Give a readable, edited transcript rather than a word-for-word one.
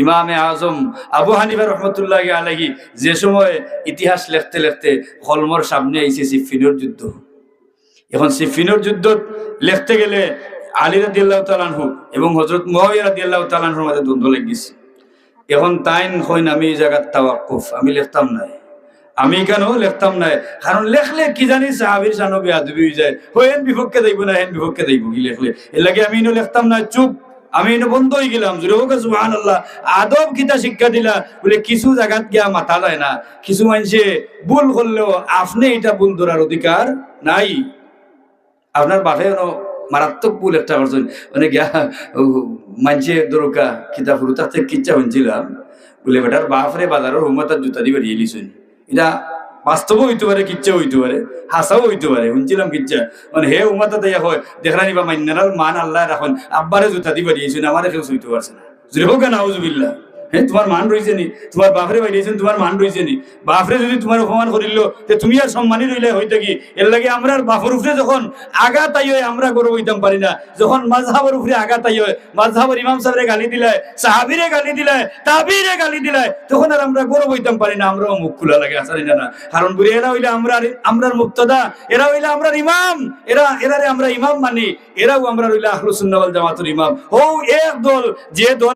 ইমামে আজম আবু হানিফা রহমতুল্লাহ আলাইহি যে সময় ইতিহাস লিখতে লিখতে কলমর সামনে আইছে সিফিনের যুদ্ধ। এখন সিফিনের যুদ্ধ লিখতে গেলে আলী রাদিয়াল্লাহু তাআলা আনহু এবং হযরত মুআবিয়া রাদিয়াল্লাহু তাআলা আনহুর মধ্যে দ্বন্দ্ব লেগেছে। এখন তাইন কইন আমি এই জায়গার তাওয়াক্কুফ, আমি লিখতাম না। আমি কেন লিখতাম না? কারণ লেখলে কি জানি সাহাবীর শান বেয়াদবি হয়ে যায়, হেন বিপক্ষে যাইব না হেন বিপক্ষে যাইব, কি লেখলে এর লাগে আমি লিখতাম না, চুপ। আমি বন্ধ হয়ে গেলাম। সুবহানাল্লাহ, আদব কিতা শিক্ষা দিলা বলে কিছু জায়গাত গিয়া মাথা যায় না। কিছু মানুষে ভুল করলেও আপনি এটা ভুল ধরার অধিকার নাই। আপনার বাপে মারাত্মক ভুল একটা করছেন, মানে গিয়া মানুষে দরকা কিতা ফুরু তার থেকে কিচ্ছা শুনছিলাম বলে বেটার বাপরে বাজারের হুমতার জুতা দিয়ে বেরিয়ে লিছেন। এটা বাস্তবও হইতে পারে, কিচ্ছা হইতে পারে, হাসাও হইতে পারে, শুনছিলাম কিচ্ছা। মানে হে উমাতা দেয়া হয় দেখরা নিবা মান্নার মান আল্লাহ রাখুন, আব্বারে জুতা দিয়ে বেরিয়েছেন, আমারে কেউ সইতে পারছে না। যদি হোক না আউযুবিল্লাহ। হ্যাঁ, তোমার মান রয়েছে নি, তোমার বাপরে বাইরেছেন, তোমার মান রয়েছে নি। বাপরে যদি তোমার অপমান করিল তুমি আর সম্মানী রইলে হইতে কি? এর লাগে আমরা বাপর উপরে যখন আঘাত আই হয় আমরা গর্ব হইতাম পারি না। যখন মাযহাবের উপরে আঘাত আই হয়, মাযহাবের ইমাম সাহেবরে গালি দিলায়, সাহাবীরে গালি দিলায়, তাবিরে গালি দিলায়, তখন আর আমরা গর্ব হইতাম পারি না। আমরাও মুখ খোলা লাগে আসলে না, কারণ বলি এরা হইলে আমরার মুক্তদা, এরা হইলে আমরার ইমাম, এরারে আমরা ইমাম মানি, এরাও আমরা হইলে আহলুস সুন্নাহ ওয়াল জামাতের ইমাম। ও এক দল, যে দল